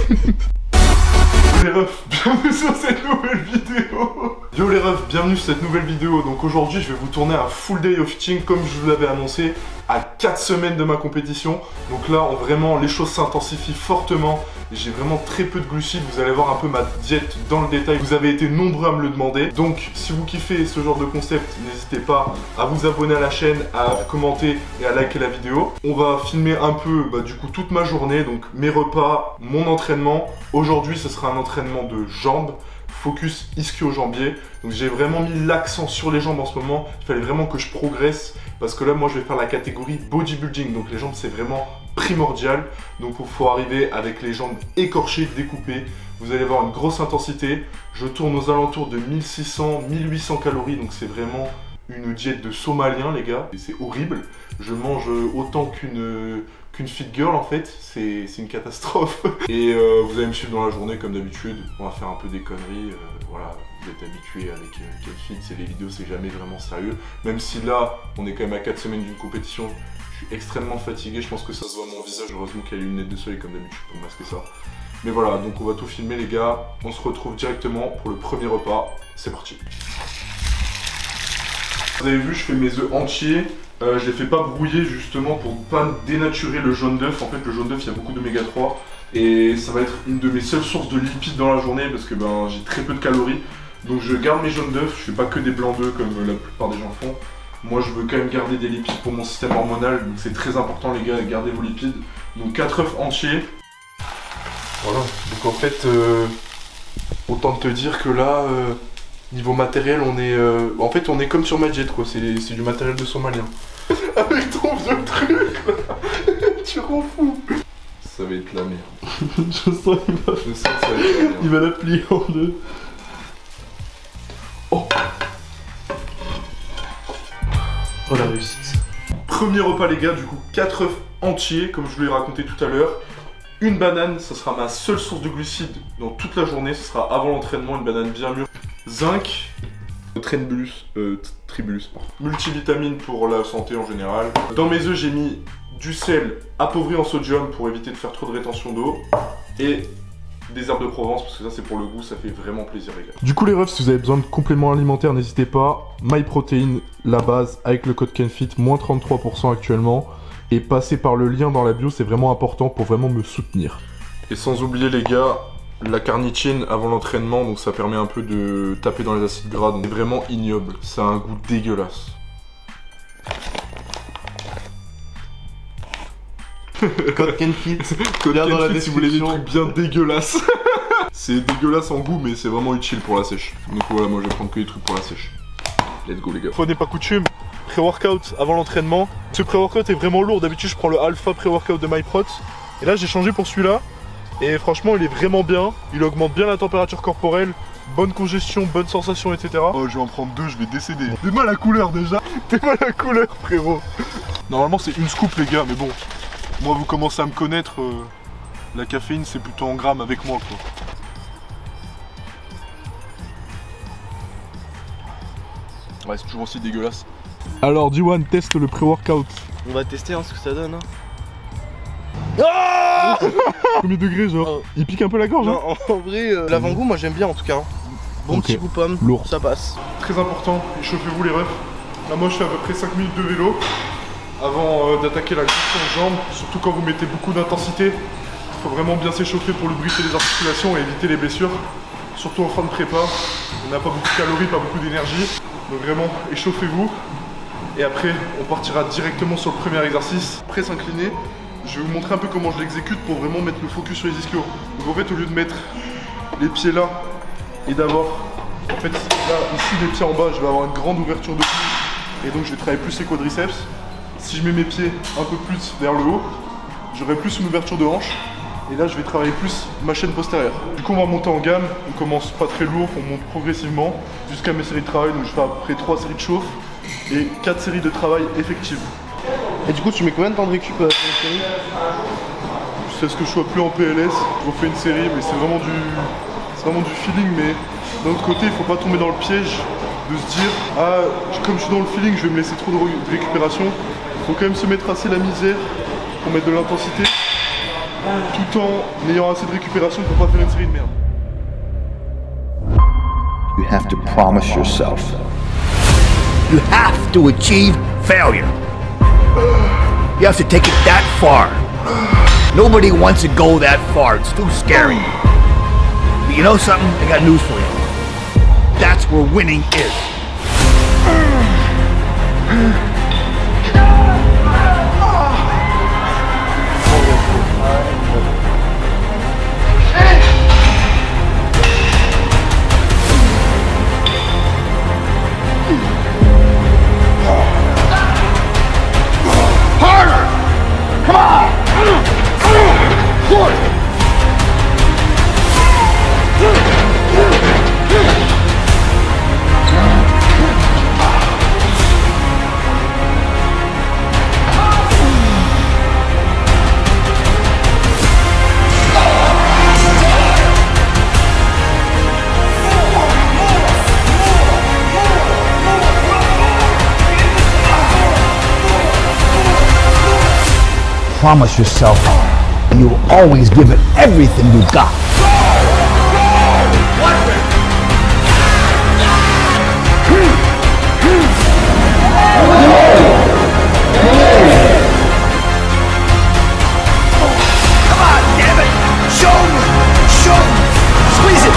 Les refs, bienvenue sur cette nouvelle vidéo. Yo les refs, bienvenue sur cette nouvelle vidéo. Donc aujourd'hui je vais vous tourner un full day of fitting comme je vous l'avais annoncé à 4 semaines de ma compétition. Donc là vraiment les choses s'intensifient fortement. J'ai vraiment très peu de glucides, vous allez voir un peu ma diète dans le détail. Vous avez été nombreux à me le demander. Donc si vous kiffez ce genre de concept, n'hésitez pas à vous abonner à la chaîne, à commenter et à liker la vidéo. On va filmer un peu du coup toute ma journée, donc mes repas, mon entraînement. Aujourd'hui ce sera un entraînement de jambes. Focus ischio-jambier. Donc j'ai vraiment mis l'accent sur les jambes en ce moment. Il fallait vraiment que je progresse parce que là moi je vais faire la catégorie bodybuilding. Donc les jambes c'est vraiment primordial. Donc il faut arriver avec les jambes écorchées, découpées. Vous allez voir une grosse intensité. Je tourne aux alentours de 1600-1800 calories. Donc c'est vraiment une diète de Somalien les gars. Et c'est horrible. Je mange autant qu'une fit girl en fait, c'est une catastrophe. Et vous allez me suivre dans la journée comme d'habitude, on va faire un peu des conneries, voilà, vous êtes habitués avec Kenfit, c'est les vidéos, c'est jamais vraiment sérieux. Même si là, on est quand même à 4 semaines d'une compétition, je suis extrêmement fatigué, je pense que ça se voit à mon visage, heureusement qu'il y a les lunettes de soleil comme d'habitude pour masquer ça. Mais voilà, donc on va tout filmer les gars, on se retrouve directement pour le premier repas, c'est parti. Vous avez vu, je fais mes œufs entiers. Je les fais pas brouiller justement pour pas dénaturer le jaune d'œuf. En fait le jaune d'œuf il y a beaucoup d'oméga 3 et ça va être une de mes seules sources de lipides dans la journée parce que j'ai très peu de calories. Donc je garde mes jaunes d'œuf, je fais pas que des blancs d'œufs comme la plupart des gens font. Moi je veux quand même garder des lipides pour mon système hormonal, donc c'est très important les gars, gardez vos lipides. Donc 4 œufs entiers. Voilà, donc en fait autant te dire que là niveau matériel, on est en fait on est comme sur ma diète quoi, c'est du matériel de Somalien. Avec ton vieux truc là, tu rends fou. Ça va être la merde. Je sens que ça va être la merde. Il va la plier en deux. Oh. Oh la réussite. Premier repas les gars, du coup 4 œufs entiers comme je vous l'ai raconté tout à l'heure. Une banane, ça sera ma seule source de glucides dans toute la journée, ce sera avant l'entraînement, une banane bien mûre. Zinc, tribulus, multivitamine pour la santé en général. Dans mes œufs, j'ai mis du sel appauvri en sodium pour éviter de faire trop de rétention d'eau. Et des herbes de Provence, parce que ça c'est pour le goût, ça fait vraiment plaisir les gars. Du coup les refs, si vous avez besoin de compléments alimentaires, n'hésitez pas. MyProtein, la base, avec le code KENFIT, moins 33% actuellement. Et passez par le lien dans la bio, c'est vraiment important pour vraiment me soutenir. Et sans oublier les gars, la carnitine avant l'entraînement, donc ça permet un peu de taper dans les acides gras, donc c'est vraiment ignoble, ça a un goût dégueulasse. Code KENFIT, code KENFIT si vous voulez des trucs bien dégueulasses. C'est dégueulasse en goût mais c'est vraiment utile pour la sèche. Donc voilà, moi je vais prendre que des trucs pour la sèche. Let's go les gars. Fois n'est pas coutume, pré-workout avant l'entraînement. Ce pré-workout est vraiment lourd, d'habitude je prends le Alpha pré-workout de MyProt. Et là j'ai changé pour celui-là. Et franchement il est vraiment bien, il augmente bien la température corporelle, bonne congestion, bonne sensation, etc. Oh je vais en prendre 2, je vais décéder. T'es mal à la couleur déjà. T'es mal à la couleur frérot. Normalement c'est une scoop les gars, mais bon, moi vous commencez à me connaître, la caféine c'est plutôt en grammes avec moi quoi. Ouais c'est toujours aussi dégueulasse. Alors D1 teste le pré-workout. On va tester hein, ce que ça donne hein. Ah Premier degré genre, il pique un peu la gorge. Non, hein. En vrai, l'avant-goût moi j'aime bien en tout cas. Bon petit goût pomme, lourd, ça passe. Très important, échauffez-vous les refs. Là moi je fais à peu près 5 minutes de vélo avant d'attaquer la course en jambes. Surtout quand vous mettez beaucoup d'intensité, il faut vraiment bien s'échauffer pour lubrifier les articulations et éviter les blessures. Surtout en fin de prépa, on n'a pas beaucoup de calories, pas beaucoup d'énergie. Donc vraiment échauffez-vous. Et après on partira directement sur le premier exercice, presse inclinée. Je vais vous montrer un peu comment je l'exécute pour vraiment mettre le focus sur les ischios. Donc en fait au lieu de mettre les pieds là et d'avoir en fait là ici les pieds en bas, je vais avoir une grande ouverture de cou et donc je vais travailler plus les quadriceps. Si je mets mes pieds un peu plus vers le haut, j'aurai plus une ouverture de hanche et là je vais travailler plus ma chaîne postérieure. Du coup on va monter en gamme, on commence pas très lourd, on monte progressivement jusqu'à mes séries de travail. Donc je fais à peu près 3 séries de chauffe et 4 séries de travail effectives. Et du coup tu mets combien de temps de récup sur une série? Jusqu'à ce que je sois plus en PLS, je refais une série mais c'est vraiment du feeling. Mais d'un autre côté il faut pas tomber dans le piège de se dire ah comme je suis dans le feeling je vais me laisser trop de récupération. Il faut quand même se mettre assez la misère pour mettre de l'intensité. tout en ayant assez de récupération pour pas faire une série de merde. You have to promise yourself. You have to achieve failure. You have to take it that far. Nobody wants to go that far. It's too scary. But you know something? I got news for you. That's where winning is. Promise yourself you'll always give it everything you got. Come on, damn it! Show me! Show me! Squeeze it!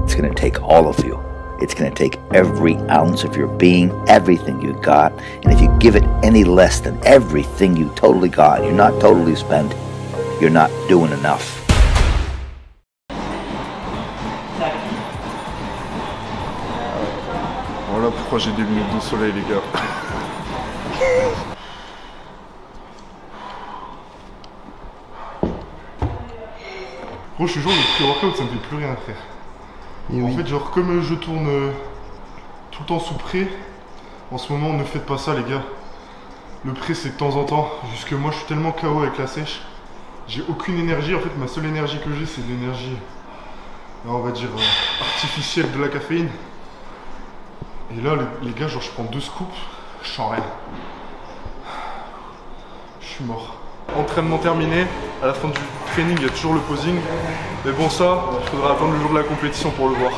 It's going to take all of you. It's going to take every ounce of your being, everything you got. And if you give it any less than everything you totally got, you're not totally spent. You're not doing enough. Voilà pourquoi j'ai des lunettes de soleil, les gars. Gros, je suis genre le pré-workout, ça me fait plus rien faire. Et en fait, genre, comme je tourne tout le temps sous pré, en ce moment, ne faites pas ça, les gars. Le pré, c'est de temps en temps. Jusque moi, je suis tellement KO avec la sèche. J'ai aucune énergie. En fait, ma seule énergie que j'ai, c'est de l'énergie, on va dire, artificielle de la caféine. Et là, les gars, genre, je prends 2 scoops, je sens rien. Je suis mort. Entraînement terminé. À la fin du training, il y a toujours le posing. Mais bon, ça, il faudra attendre le jour de la compétition pour le voir.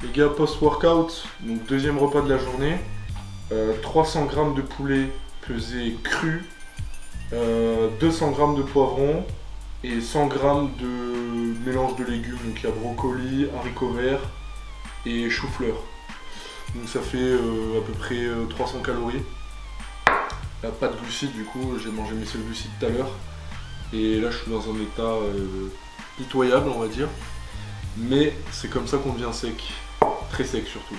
Les gars, post-workout, donc deuxième repas de la journée, 300 g de poulet pesé cru, 200 g de poivron et 100 g de mélange de légumes, donc il y a brocoli, haricots verts et chou-fleur. Donc ça fait à peu près 300 calories. Pas de glucides, du coup j'ai mangé mes seuls glucides tout à l'heure. Et là je suis dans un état pitoyable, on va dire. Mais c'est comme ça qu'on devient sec. Très sec surtout.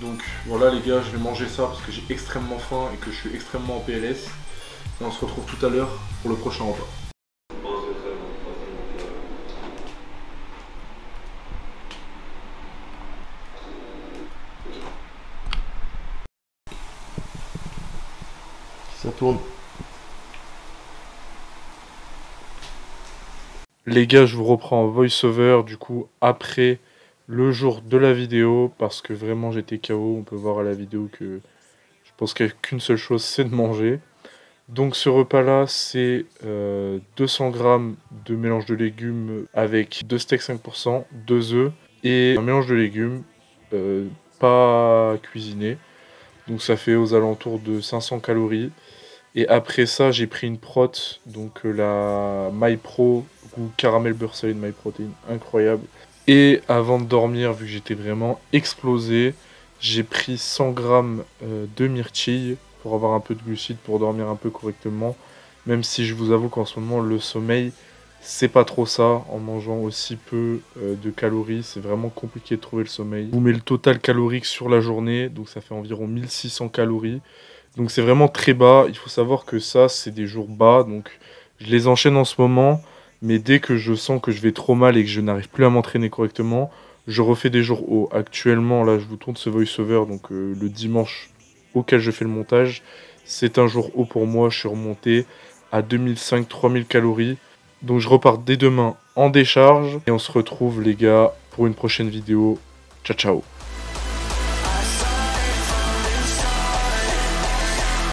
Donc voilà les gars, je vais manger ça parce que j'ai extrêmement faim et que je suis extrêmement en PLS. Et on se retrouve tout à l'heure pour le prochain repas. Ça tourne. Les gars, je vous reprends en voice-over du coup après le jour de la vidéo parce que vraiment j'étais KO. On peut voir à la vidéo que je pense qu'il n'y a qu'une seule chose, c'est de manger. Donc ce repas là c'est 200 g de mélange de légumes avec 2 steaks 5%, 2 œufs et un mélange de légumes pas cuisiné. Donc ça fait aux alentours de 500 calories. Et après ça j'ai pris une prot, donc la MyPro goût caramel beurre salé de MyProtein, incroyable. Et avant de dormir, vu que j'étais vraiment explosé, j'ai pris 100 g de myrtilles pour avoir un peu de glucides, pour dormir un peu correctement. Même si je vous avoue qu'en ce moment, le sommeil, c'est pas trop ça. En mangeant aussi peu de calories, c'est vraiment compliqué de trouver le sommeil. Je vous mets le total calorique sur la journée, donc ça fait environ 1600 calories. Donc c'est vraiment très bas. Il faut savoir que ça, c'est des jours bas, donc je les enchaîne en ce moment. Mais dès que je sens que je vais trop mal et que je n'arrive plus à m'entraîner correctement, je refais des jours hauts. Actuellement, là, je vous tourne ce voice-over, donc le dimanche auquel je fais le montage. C'est un jour haut pour moi, je suis remonté à 2500-3000 calories. Donc je repars dès demain en décharge. Et on se retrouve les gars pour une prochaine vidéo. Ciao ciao.